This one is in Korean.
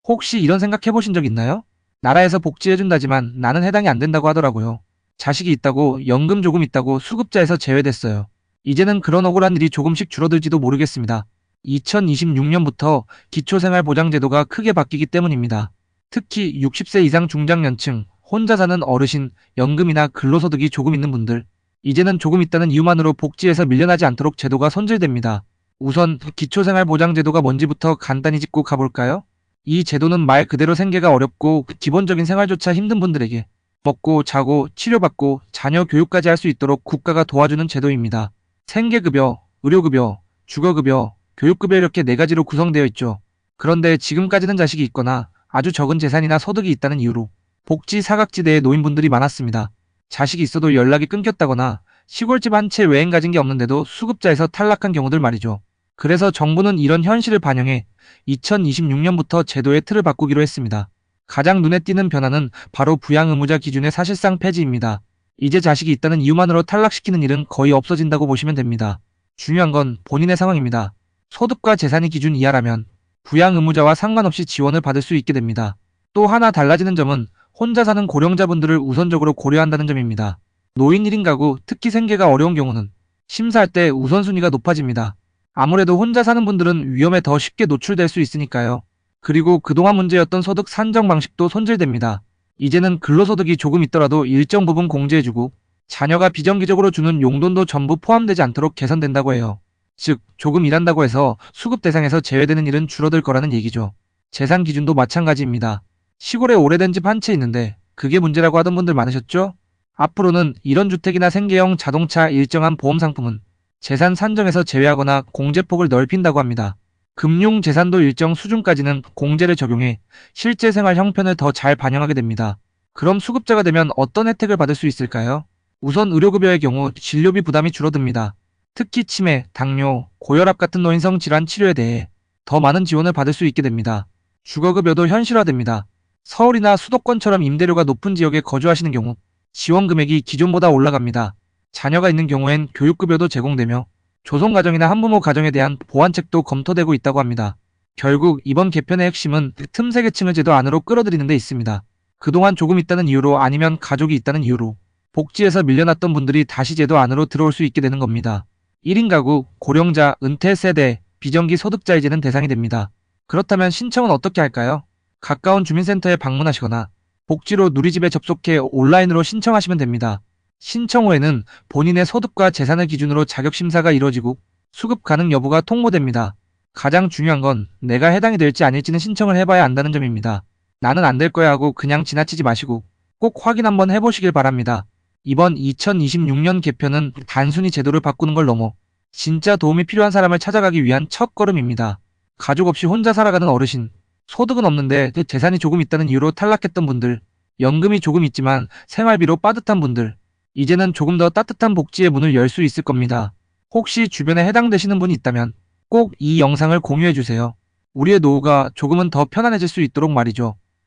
혹시 이런 생각 해보신 적 있나요? 나라에서 복지해준다지만 나는 해당이 안 된다고 하더라고요. 자식이 있다고, 연금 조금 있다고 수급자에서 제외됐어요. 이제는 그런 억울한 일이 조금씩 줄어들지도 모르겠습니다. 2026년부터 기초생활보장제도가 크게 바뀌기 때문입니다. 특히 60세 이상 중장년층, 혼자 사는 어르신, 연금이나 근로소득이 조금 있는 분들, 이제는 조금 있다는 이유만으로 복지에서 밀려나지 않도록 제도가 손질됩니다. 우선 기초생활보장제도가 뭔지부터 간단히 짚고 가볼까요? 이 제도는 말 그대로 생계가 어렵고 기본적인 생활조차 힘든 분들에게 먹고 자고 치료받고 자녀 교육까지 할 수 있도록 국가가 도와주는 제도입니다. 생계급여, 의료급여, 주거급여, 교육급여 이렇게 네 가지로 구성되어 있죠. 그런데 지금까지는 자식이 있거나 아주 적은 재산이나 소득이 있다는 이유로 복지 사각지대에 놓인 분들이 많았습니다. 자식이 있어도 연락이 끊겼다거나 시골집 한 채 외엔 가진 게 없는데도 수급자에서 탈락한 경우들 말이죠. 그래서 정부는 이런 현실을 반영해 2026년부터 제도의 틀을 바꾸기로 했습니다. 가장 눈에 띄는 변화는 바로 부양 의무자 기준의 사실상 폐지입니다. 이제 자식이 있다는 이유만으로 탈락시키는 일은 거의 없어진다고 보시면 됩니다. 중요한 건 본인의 상황입니다. 소득과 재산이 기준 이하라면 부양 의무자와 상관없이 지원을 받을 수 있게 됩니다. 또 하나 달라지는 점은 혼자 사는 고령자분들을 우선적으로 고려한다는 점입니다. 노인 1인 가구, 특히 생계가 어려운 경우는 심사할 때 우선순위가 높아집니다. 아무래도 혼자 사는 분들은 위험에 더 쉽게 노출될 수 있으니까요. 그리고 그동안 문제였던 소득 산정 방식도 손질됩니다. 이제는 근로소득이 조금 있더라도 일정 부분 공제해주고 자녀가 비정기적으로 주는 용돈도 전부 포함되지 않도록 개선된다고 해요. 즉, 조금 일한다고 해서 수급 대상에서 제외되는 일은 줄어들 거라는 얘기죠. 재산 기준도 마찬가지입니다. 시골에 오래된 집 한 채 있는데 그게 문제라고 하던 분들 많으셨죠? 앞으로는 이런 주택이나 생계형 자동차 일정한 보험 상품은 재산 산정에서 제외하거나 공제폭을 넓힌다고 합니다. 금융 재산도 일정 수준까지는 공제를 적용해 실제 생활 형편을 더 잘 반영하게 됩니다. 그럼 수급자가 되면 어떤 혜택을 받을 수 있을까요? 우선 의료급여의 경우 진료비 부담이 줄어듭니다. 특히 치매, 당뇨, 고혈압 같은 노인성 질환 치료에 대해 더 많은 지원을 받을 수 있게 됩니다. 주거급여도 현실화됩니다. 서울이나 수도권처럼 임대료가 높은 지역에 거주하시는 경우 지원 금액이 기존보다 올라갑니다. 자녀가 있는 경우엔 교육급여도 제공되며 조성가정이나 한부모 가정에 대한 보완책도 검토되고 있다고 합니다. 결국 이번 개편의 핵심은 틈새 계층을 제도 안으로 끌어들이는 데 있습니다. 그동안 조금 있다는 이유로 아니면 가족이 있다는 이유로 복지에서 밀려났던 분들이 다시 제도 안으로 들어올 수 있게 되는 겁니다. 1인 가구, 고령자, 은퇴 세대, 비정기 소득자 이제는 대상이 됩니다. 그렇다면 신청은 어떻게 할까요? 가까운 주민센터에 방문하시거나 복지로 누리집에 접속해 온라인으로 신청하시면 됩니다. 신청 후에는 본인의 소득과 재산을 기준으로 자격심사가 이루어지고 수급 가능 여부가 통보됩니다. 가장 중요한 건 내가 해당이 될지 아닐지는 신청을 해봐야 안다는 점입니다. 나는 안 될 거야 하고 그냥 지나치지 마시고 꼭 확인 한번 해보시길 바랍니다. 이번 2026년 개편은 단순히 제도를 바꾸는 걸 넘어 진짜 도움이 필요한 사람을 찾아가기 위한 첫걸음입니다. 가족 없이 혼자 살아가는 어르신, 소득은 없는데 재산이 조금 있다는 이유로 탈락했던 분들, 연금이 조금 있지만 생활비로 빠듯한 분들, 이제는 조금 더 따뜻한 복지의 문을 열 수 있을 겁니다. 혹시 주변에 해당되시는 분이 있다면 꼭 이 영상을 공유해주세요. 우리의 노후가 조금은 더 편안해질 수 있도록 말이죠.